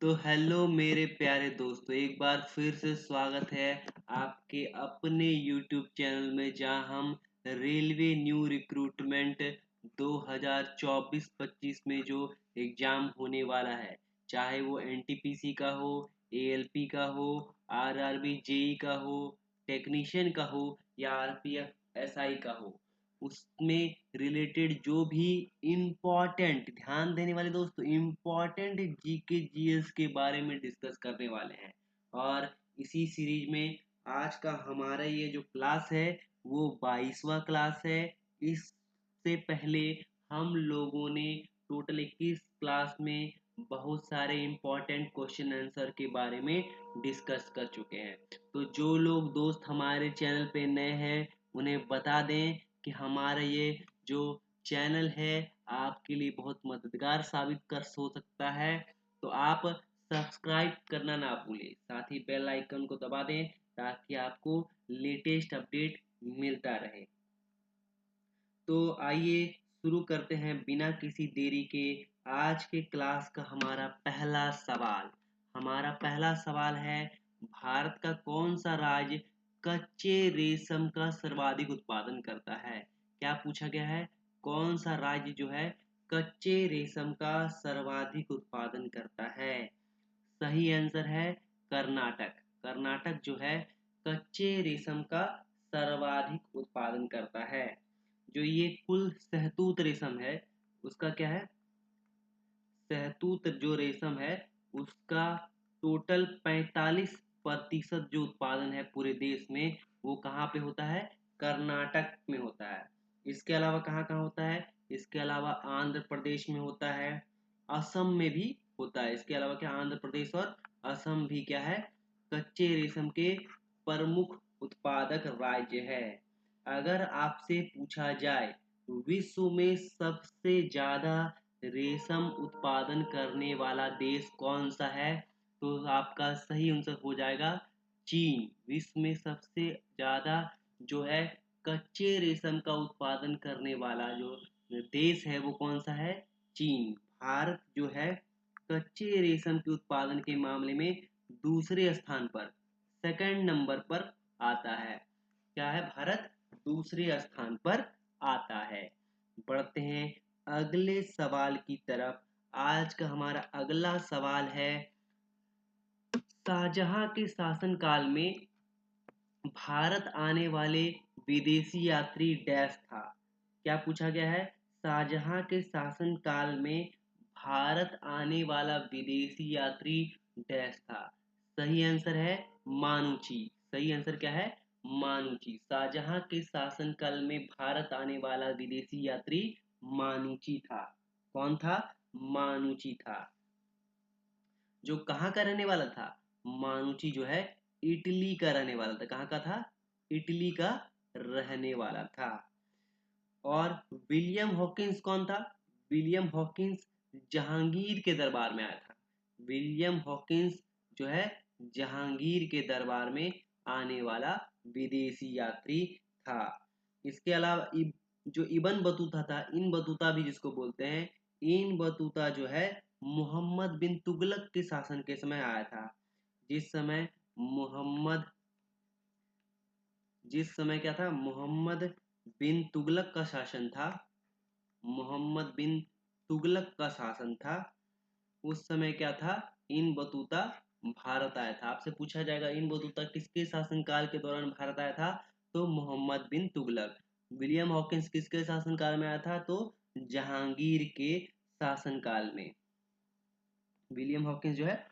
तो हेलो मेरे प्यारे दोस्तों, एक बार फिर से स्वागत है आपके अपने यूट्यूब चैनल में, जहां हम रेलवे न्यू रिक्रूटमेंट 2024-25 में जो एग्जाम होने वाला है, चाहे वो एनटीपीसी का हो, एएलपी का हो, आरआरबी जेई का हो, टेक्नीशियन का हो या आरपीएफ एसआई का हो, उसमें रिलेटेड जो भी इम्पोर्टेंट, ध्यान देने वाले दोस्तों, इम्पोर्टेंट जीके जीएस के बारे में डिस्कस करने वाले हैं। और इसी सीरीज में आज का हमारा ये जो क्लास है वो 22वां क्लास है। इससे पहले हम लोगों ने टोटल 21 क्लास में बहुत सारे इम्पोर्टेंट क्वेश्चन आंसर के बारे में डिस्कस कर चुके हैं। तो जो लोग दोस्त हमारे चैनल पे नए हैं, उन्हें बता दें कि हमारा ये जो चैनल है आपके लिए बहुत मददगार साबित कर हो सकता है। तो आप सब्सक्राइब करना ना भूलें, साथ ही बेल आइकन को दबा दें ताकि आपको लेटेस्ट अपडेट मिलता रहे। तो आइए शुरू करते हैं बिना किसी देरी के। आज के क्लास का हमारा पहला सवाल है, भारत का कौन सा राज्य कच्चे रेशम का सर्वाधिक उत्पादन करता है? क्या पूछा गया है? कौन सा राज्य जो है कच्चे रेशम का सर्वाधिक उत्पादन करता है? सही आंसर है कर्नाटक। कर्नाटक जो है कच्चे रेशम का सर्वाधिक उत्पादन करता है। जो ये कुल सहतूत रेशम है, उसका क्या है, सहतूत जो रेशम है उसका टोटल 45% जो उत्पादन है पूरे देश में, वो कहाँ पे होता है? कर्नाटक में होता है। इसके अलावा कहाँ कहाँ होता है? इसके अलावा आंध्र प्रदेश में होता है, असम में भी होता है। इसके अलावा क्या, आंध्र प्रदेश और असम भी क्या है, कच्चे रेशम के प्रमुख उत्पादक राज्य है। अगर आपसे पूछा जाए विश्व में सबसे ज्यादा रेशम उत्पादन करने वाला देश कौन सा है, तो आपका सही आंसर हो जाएगा चीन। विश्व में सबसे ज्यादा जो है कच्चे रेशम का उत्पादन करने वाला जो देश है वो कौन सा है? चीन। भारत जो है कच्चे रेशम के उत्पादन के मामले में दूसरे स्थान पर, सेकंड नंबर पर आता है। क्या है? भारत दूसरे स्थान पर आता है। बढ़ते हैं अगले सवाल की तरफ। आज का हमारा अगला सवाल है, शाहजहां के शासनकाल में भारत आने वाले विदेशी यात्री डैश था? क्या पूछा गया है? शाहजहां के शासनकाल में भारत आने वाला विदेशी यात्री डैश था? सही आंसर है मानुची। सही आंसर क्या है? मानुची। शाहजहां के शासनकाल में भारत आने वाला विदेशी यात्री मानुची था। कौन था? मानुची था। जो कहाँ का रहने वाला था? मानुची जो है इटली का रहने वाला था। कहाँ का था? इटली का रहने वाला था। और विलियम हॉकिंस कौन था? विलियम हॉकिंस जहांगीर के दरबार में आया था। विलियम हॉकिंस जो है जहांगीर के दरबार में आने वाला विदेशी यात्री था। इसके अलावा जो इबन बतूता था, इन बतूता भी जिसको बोलते हैं, इन बतूता जो है मोहम्मद बिन तुगलक के शासन के समय आया था। जिस समय मोहम्मद जिस समय क्या था, मोहम्मद बिन तुगलक का शासन था, मोहम्मद बिन तुगलक का शासन था, उस समय क्या था, इन बतूता भारत आया था। आपसे पूछा जाएगा इन बतूता किसके शासनकाल के दौरान भारत आया था, तो मोहम्मद बिन तुगलक। विलियम हॉकिंस किसके शासनकाल में आया था, तो जहांगीर के शासनकाल में। विलियम हॉकिंस जो है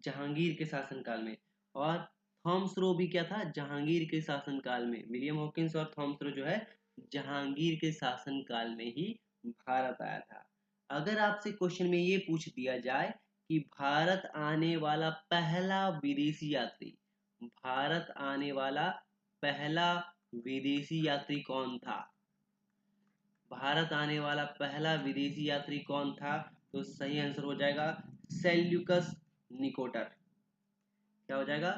जहांगीर के शासनकाल में। और थॉमस रो भी क्या था, जहांगीर के शासनकाल में। विलियम हॉकिंस और थॉमस रो जो है जहांगीर के शासनकाल में ही भारत आया था। अगर आपसे क्वेश्चन में ये पूछ दिया जाए कि भारत आने वाला पहला विदेशी यात्री, भारत आने वाला पहला विदेशी यात्री कौन था, भारत आने वाला पहला विदेशी यात्री कौन था, तो सही आंसर हो जाएगा सेल्यूकस निकोटर। क्या हो जाएगा?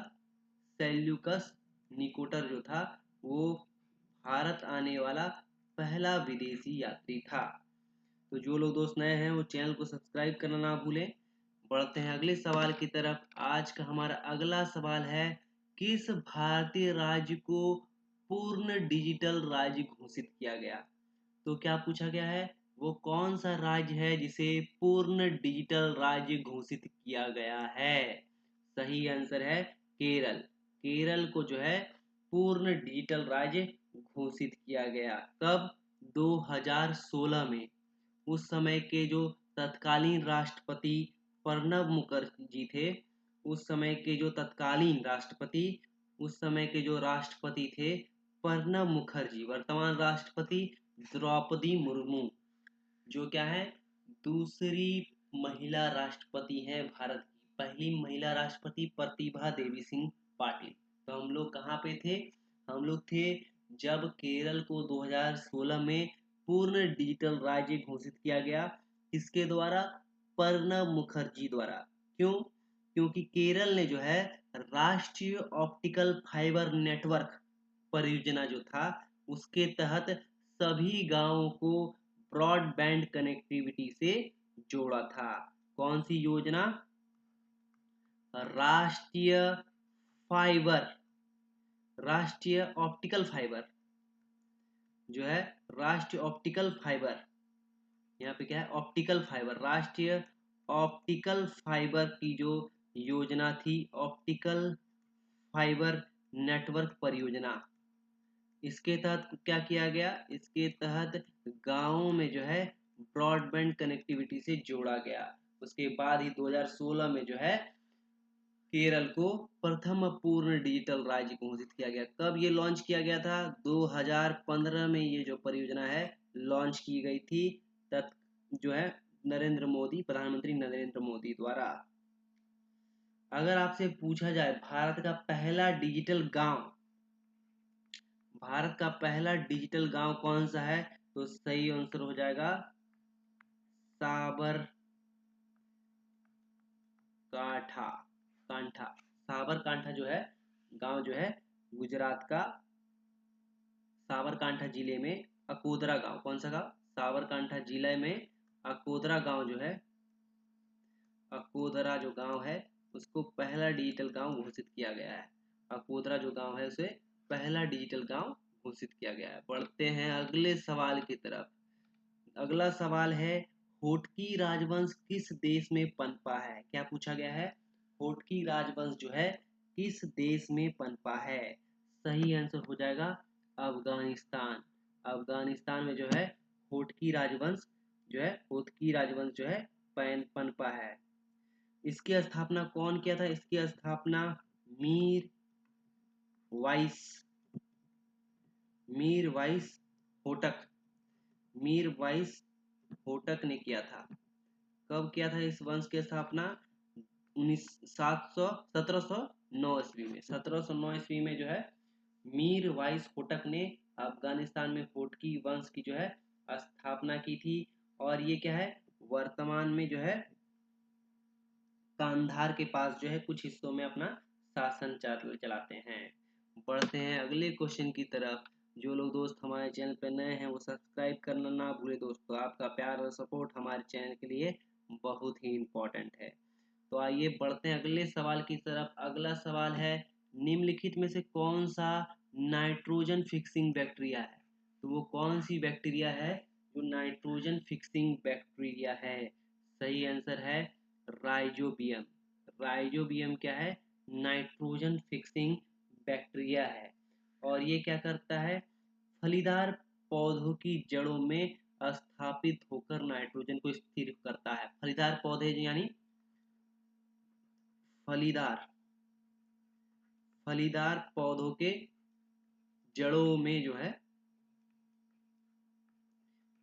सेल्यूकस निकोटर जो था वो भारत आने वाला पहला विदेशी यात्री था। तो जो लोग दोस्त नए हैं वो चैनल को सब्सक्राइब करना ना भूलें। बढ़ते हैं अगले सवाल की तरफ। आज का हमारा अगला सवाल है, किस भारतीय राज्य को पूर्ण डिजिटल राज्य घोषित किया गया? तो क्या पूछा गया है, वो कौन सा राज्य है जिसे पूर्ण डिजिटल राज्य घोषित किया गया है? सही आंसर है केरल। केरल को जो है पूर्ण डिजिटल राज्य घोषित किया गया। कब? 2016 में। उस समय के जो तत्कालीन राष्ट्रपति प्रणब मुखर्जी थे, उस समय के जो तत्कालीन राष्ट्रपति उस समय के जो राष्ट्रपति थे प्रणब मुखर्जी, वर्तमान राष्ट्रपति द्रौपदी मुर्मू, जो क्या है, दूसरी महिला राष्ट्रपति हैं भारत की। पहली महिला राष्ट्रपति प्रतिभा देवी सिंह पाटिल। तो हम लोग कहाँ पे थे? हम लोग थे जब केरल को 2016 में पूर्ण डिजिटल राज्य घोषित किया गया। किसके द्वारा? प्रणब मुखर्जी द्वारा। क्यों? क्योंकि केरल ने जो है राष्ट्रीय ऑप्टिकल फाइबर नेटवर्क परियोजना जो था, उसके तहत सभी गांवों को ब्रॉडबैंड कनेक्टिविटी से जोड़ा था। कौन सी योजना? राष्ट्रीय फाइबर राष्ट्रीय ऑप्टिकल फाइबर जो है, राष्ट्रीय ऑप्टिकल फाइबर, यहाँ पे क्या है, ऑप्टिकल फाइबर, राष्ट्रीय ऑप्टिकल फाइबर की जो योजना थी, ऑप्टिकल फाइबर नेटवर्क परियोजना। इसके तहत क्या किया गया? इसके तहत गांवों में जो है ब्रॉडबैंड कनेक्टिविटी से जोड़ा गया। उसके बाद ही 2016 में जो है केरल को प्रथम पूर्ण डिजिटल राज्य घोषित किया गया। कब ये लॉन्च किया गया था? 2015 में ये जो परियोजना है लॉन्च की गई थी, तत् जो है प्रधानमंत्री नरेंद्र मोदी द्वारा। अगर आपसे पूछा जाए भारत का पहला डिजिटल गांव कौन सा है, तो सही आंसर हो जाएगा साबरकांठा। कांठा साबरकांठा जो है गांव जो है गुजरात का साबरकांठा जिले में अकोदरा गांव। कौन सा गांव? साबरकांठा जिले में अकोदरा गांव जो है, अकोदरा जो गांव है उसको पहला डिजिटल गांव घोषित किया गया है। अकोदरा जो गांव है उसे पहला डिजिटल गांव घोषित किया गया है। बढ़ते हैं अगले सवाल की तरफ। अगला सवाल है, होटकी राजवंश किस देश में पनपा है? क्या पूछा गया है? होटकी राजवंश जो है किस देश में पनपा है? सही आंसर हो जाएगा अफगानिस्तान। अफगानिस्तान में जो है होटकी राजवंश जो है पनपा है। इसकी स्थापना कौन किया था? इसकी स्थापना मीर वाइस मीर वाइस होटक मीर वाइस होटक ने किया था। कब किया था इस वंश की स्थापना? 1709 ईस्वी में। 1709 ईस्वी में जो है मीर वाइस होटक ने अफगानिस्तान में होटकी वंश की जो है स्थापना की थी। और ये क्या है, वर्तमान में जो है कांधार के पास जो है कुछ हिस्सों में अपना शासन चलाते हैं। बढ़ते हैं अगले क्वेश्चन की तरफ। जो लोग दोस्त हमारे चैनल पर नए हैं वो सब्सक्राइब करना ना भूले दोस्तों। आपका प्यार और सपोर्ट हमारे चैनल के लिए बहुत ही इम्पोर्टेंट है। तो आइए बढ़ते हैं अगले सवाल की तरफ। अगला सवाल है, निम्नलिखित में से कौन सा नाइट्रोजन फिक्सिंग बैक्टीरिया है? तो वो कौन सी बैक्टीरिया है जो नाइट्रोजन फिक्सिंग बैक्टीरिया है? सही आंसर है राइजोबियम। राइजोबियम क्या है? नाइट्रोजन फिक्सिंग बैक्टीरिया है। और ये क्या करता है? फलीदार पौधों की जड़ों में स्थापित होकर नाइट्रोजन को स्थिर करता है। फलीदार पौधे यानी फलीदार फलीदार पौधों के जड़ों में जो है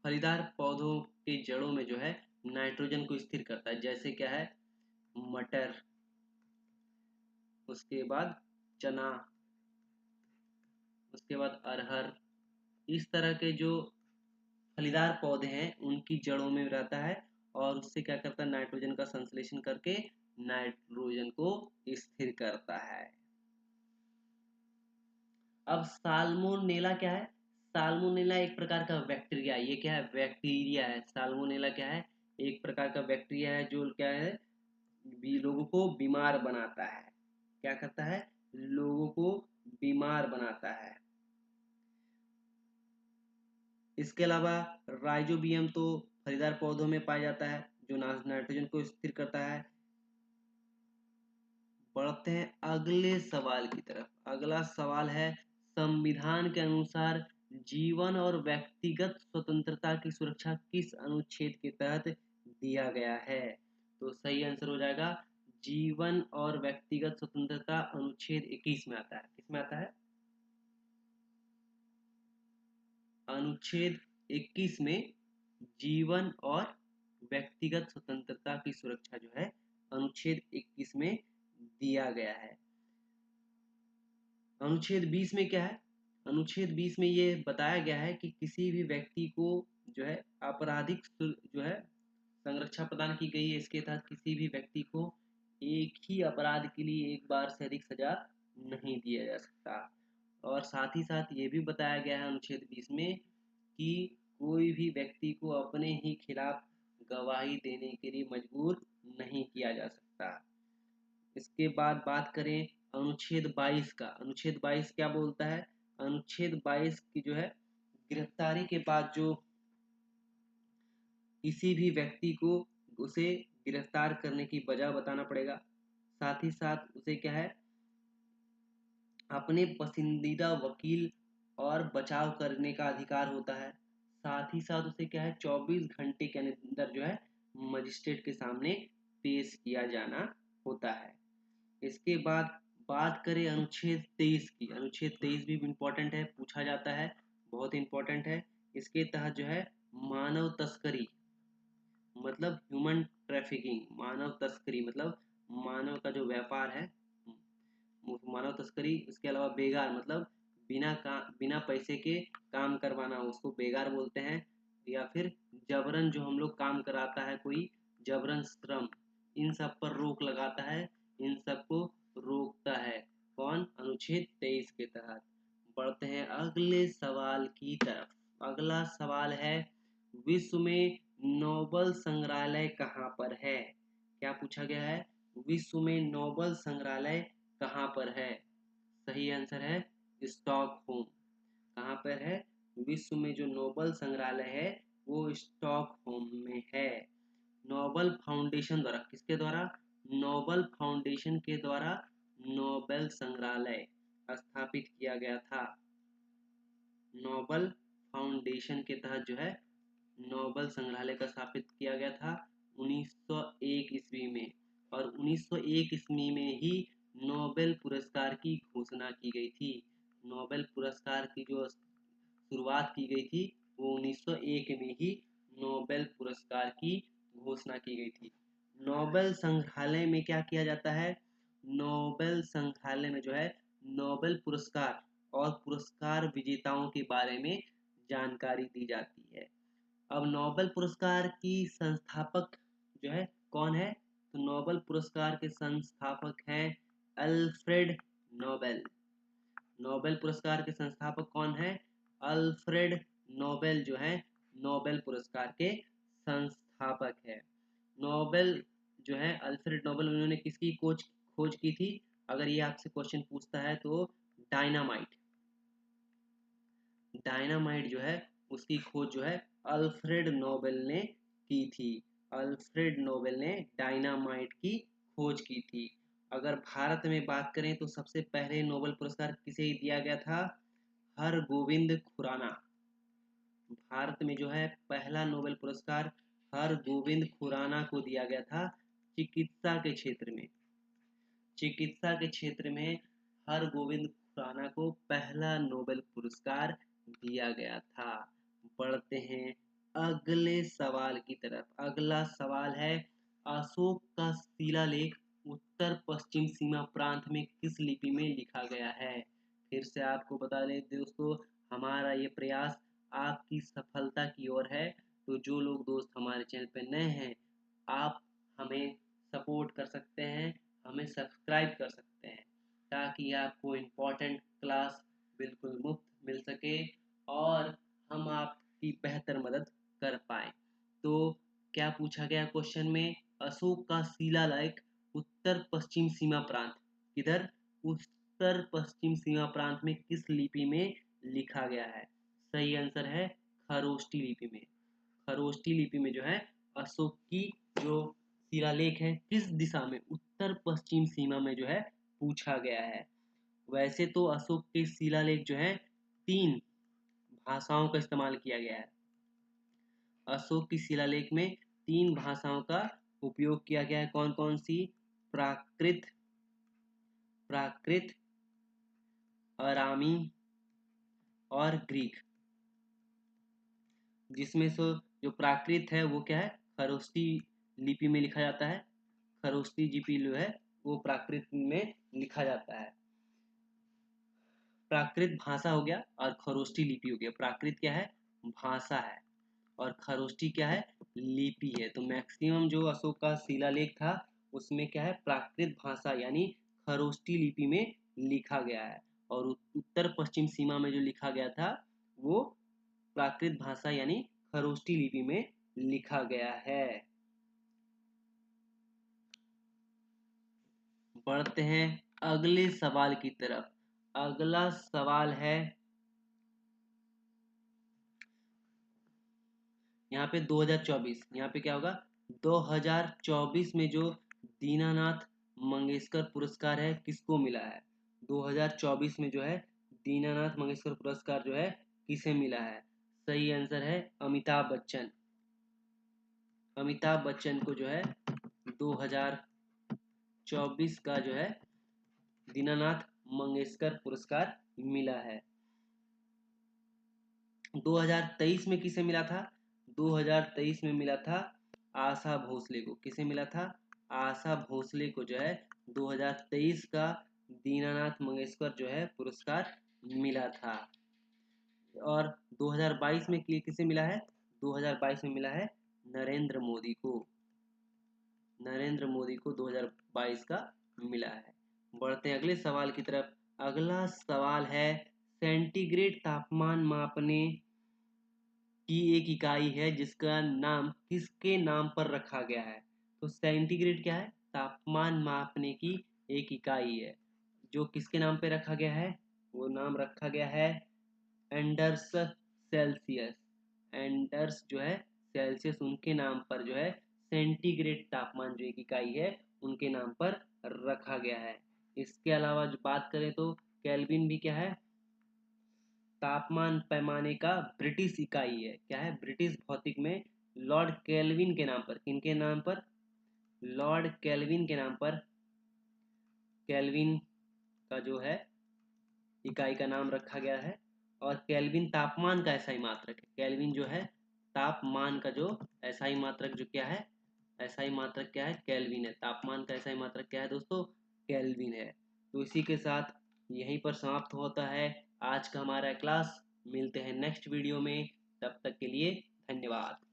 फलीदार पौधों के जड़ों में जो है नाइट्रोजन को स्थिर करता है। जैसे क्या है, मटर, उसके बाद चना, उसके बाद अरहर। इस तरह के जो फलीदार पौधे हैं उनकी जड़ों में रहता है और उससे क्या करता है, नाइट्रोजन का संश्लेषण करके नाइट्रोजन को स्थिर करता है। अब साल्मोनेला क्या है? साल्मोनेला एक प्रकार का बैक्टीरिया है। ये क्या है? बैक्टीरिया है। साल्मोनेला क्या है? एक प्रकार का बैक्टीरिया है जो क्या है, को बीमार बनाता है। क्या करता है? लोगों को बीमार बनाता है। इसके अलावा राइजोबियम तो फलीदार पौधों में पाया जाता है, जो नाइट्रोजन को स्थिर करता है। बढ़ते हैं अगले सवाल की तरफ। अगला सवाल है, संविधान के अनुसार जीवन और व्यक्तिगत स्वतंत्रता की सुरक्षा किस अनुच्छेद के तहत दिया गया है? तो सही आंसर हो जाएगा जीवन और व्यक्तिगत स्वतंत्रता अनुच्छेद 21 में आता है। किसमें आता है? अनुच्छेद 21 में जीवन और व्यक्तिगत स्वतंत्रता की सुरक्षा जो है अनुच्छेद 21 में दिया गया है। अनुच्छेद 20 में क्या है? अनुच्छेद 20 में ये बताया गया है कि किसी भी व्यक्ति को जो है आपराधिक जो है संरक्षा प्रदान की गई है। इसके तहत किसी भी व्यक्ति को एक ही अपराध के लिए एक बार से अधिक सजा नहीं दिया जा सकता। और साथ ही साथ ये भी बताया गया है अनुच्छेद 20 में कि कोई भी व्यक्ति को अपने ही खिलाफ गवाही देने के लिए मजबूर नहीं किया जा सकता। इसके बाद बात करें अनुच्छेद 22 का। अनुच्छेद 22 क्या बोलता है? अनुच्छेद 22 की जो है गिरफ्तारी के बाद जो किसी भी व्यक्ति को उसे गिरफ्तार करने की वजह बताना पड़ेगा। साथ ही साथ उसे क्या है, अपने पसंदीदा वकील और बचाव करने का अधिकार होता है। साथ ही साथ उसे क्या है, 24 घंटे के अंदर जो है मजिस्ट्रेट के सामने पेश किया जाना होता है। इसके बाद बात करें अनुच्छेद 23 की। अनुच्छेद 23 भी इम्पोर्टेंट है, पूछा जाता है, बहुत इम्पोर्टेंट है। इसके तहत जो है मानव तस्करी मतलब ह्यूमन ट्रैफिकिंग, मानव तस्करी मतलब मानव का जो व्यापार है, मानव तस्करी। इसके अलावा बेगार मतलब बिना पैसे के काम करवाना, उसको बेगार बोलते हैं। या फिर जबरन जो हम लोग काम कराता है, कोई जबरन श्रम, इन सब पर रोक लगाता है, इन सब को रोकता है। कौन? अनुच्छेद 23 के तहत। बढ़ते हैं अगले सवाल की तरफ। अगला सवाल है, विश्व में नोबल संग्रहालय कहाँ पर है? क्या पूछा गया है? विश्व में नोबल संग्रहालय कहाँ पर है? सही आंसर है स्टॉकहोम। कहाँ पर है? विश्व में जो नोबल संग्रहालय है वो स्टॉकहोम में है। नोबल फाउंडेशन द्वारा, किसके द्वारा? नोबल फाउंडेशन के द्वारा नोबेल संग्रहालय स्थापित किया गया था। नोबल फाउंडेशन के तहत जो है नोबल संग्रहालय का स्थापित किया गया था 1901 ईस्वी में। और 1901 ईस्वी में ही नोबेल पुरस्कार की घोषणा की गई थी। नोबेल पुरस्कार की जो शुरुआत की गई थी वो 1901 में ही नोबेल पुरस्कार की घोषणा की गई थी। नोबेल संग्रहालय में क्या किया जाता है? नोबेल संग्रहालय में जो है नोबेल पुरस्कार और पुरस्कार विजेताओं के बारे में जानकारी दी जाती है। अब नोबेल पुरस्कार की संस्थापक जो है कौन है? तो नोबेल पुरस्कार के संस्थापक हैं अल्फ्रेड नोबेल। नोबेल पुरस्कार के संस्थापक कौन है? अल्फ्रेड नोबेल जो है नोबेल पुरस्कार के संस्थापक है। नोबेल जो है अल्फ्रेड नोबेल, उन्होंने किसकी खोज की थी? अगर ये आपसे क्वेश्चन पूछता है तो डायनामाइट। डायनामाइट जो है उसकी खोज जो है अल्फ्रेड नोबेल ने की थी। अल्फ्रेड नोबेल ने डायनामाइट की खोज की थी। अगर भारत में बात करें तो सबसे पहले नोबेल पुरस्कार किसे दिया गया था? हरगोविंद खुराना। भारत में जो है पहला नोबेल पुरस्कार हरगोविंद खुराना को दिया गया था चिकित्सा के क्षेत्र में। चिकित्सा के क्षेत्र में हरगोविंद खुराना को पहला नोबेल पुरस्कार दिया गया था। बढ़ते हैं अगले सवाल की तरफ। अगला सवाल है, अशोक का शिलालेख उत्तर पश्चिम सीमा प्रांत में किस लिपि में लिखा गया है? फिर से आपको बता दें दोस्तों, हमारा ये प्रयास आपकी सफलता की ओर है। तो जो लोग दोस्त हमारे चैनल पर नए हैं, आप हमें सपोर्ट कर सकते हैं, हमें सब्सक्राइब कर सकते हैं, ताकि आपको इम्पोर्टेंट क्लास बिल्कुल मुफ्त मिल सके और हम आपकी बेहतर मदद कर पाए। तो क्या पूछा गया क्वेश्चन में? अशोक का शिलालेख उत्तर पश्चिम सीमा प्रांत, किधर, उत्तर पश्चिम सीमा प्रांत में किस लिपि में लिखा गया है? सही आंसर है खरोष्टी लिपि में। खरोष्टी लिपि में जो है अशोक की जो शिलालेख है किस दिशा में, उत्तर पश्चिम सीमा में जो है पूछा गया है। वैसे तो अशोक के शिलालेख जो है 3 भाषाओं का इस्तेमाल किया गया है। अशोक की शिलालेख में 3 भाषाओं का उपयोग किया गया है। कौन कौन सी? प्राकृत, प्राकृत, अरामी और ग्रीक। जिसमें से जो प्राकृत है वो क्या है? खरोष्टी लिपि में लिखा जाता है। खरोष्टी लिपि जो है वो प्राकृत में लिखा जाता है। प्राकृत भाषा हो गया और खरोष्टी लिपि हो गया। प्राकृत क्या है? भाषा है और खरोष्टी क्या है? लिपि है। तो मैक्सिमम जो अशोक का शिलालेख था उसमें क्या है? प्राकृत भाषा यानी खरोष्टी लिपि में लिखा गया है और उत्तर पश्चिम सीमा में जो लिखा गया था वो प्राकृत भाषा यानी खरोष्टी लिपि में लिखा गया है। बढ़ते हैं अगले सवाल की तरफ। अगला सवाल है, यहाँ पे 2024, यहाँ पे क्या होगा? 2024 में जो दीनानाथ मंगेशकर पुरस्कार है किसको मिला है? 2024 में जो है दीनानाथ मंगेशकर पुरस्कार जो है किसे मिला है? सही आंसर है अमिताभ बच्चन। अमिताभ बच्चन को जो है 2024 का जो है दीनानाथ मंगेशकर पुरस्कार मिला है। 2023 में किसे मिला था? 2023 में मिला था आशा भोसले को। किसे मिला था? आशा भोसले को जो है 2023 का दीनानाथ मंगेशकर जो है पुरस्कार मिला था। और 2022 में किसे मिला है? 2022 में मिला है नरेंद्र मोदी को। नरेंद्र मोदी को 2022 का मिला है। बढ़ते हैं अगले सवाल की तरफ। अगला सवाल है, सेंटीग्रेड तापमान मापने की एक इकाई है जिसका नाम किसके नाम पर रखा गया है? तो सेंटीग्रेड क्या है? तापमान मापने की एक इकाई है जो किसके नाम पे रखा गया है? वो नाम रखा गया है एंडर्स सेल्सियस। एंडर्स जो है सेल्सियस, उनके नाम पर जो है सेंटीग्रेड तापमान जो एक इकाई है उनके नाम पर रखा गया है। इसके अलावा जो बात करें तो केल्विन भी क्या है? तापमान पैमाने का ब्रिटिश इकाई है। क्या है? ब्रिटिश भौतिक में लॉर्ड केल्विन के नाम पर, किनके नाम पर? लॉर्ड केल्विन के नाम पर केल्विन का जो है इकाई का नाम रखा गया है। और केल्विन तापमान का ऐसा ही मात्रक है। केल्विन जो है तापमान का जो ऐसा ही मात्रक जो क्या है? ऐसा ही मात्रक क्या है? केल्विन है। तापमान का ऐसा ही मात्रक क्या है दोस्तों? केल्विन है। तो इसी के साथ यहीं पर समाप्त होता है आज का हमारा क्लास। मिलते हैं नेक्स्ट वीडियो में, तब तक के लिए धन्यवाद।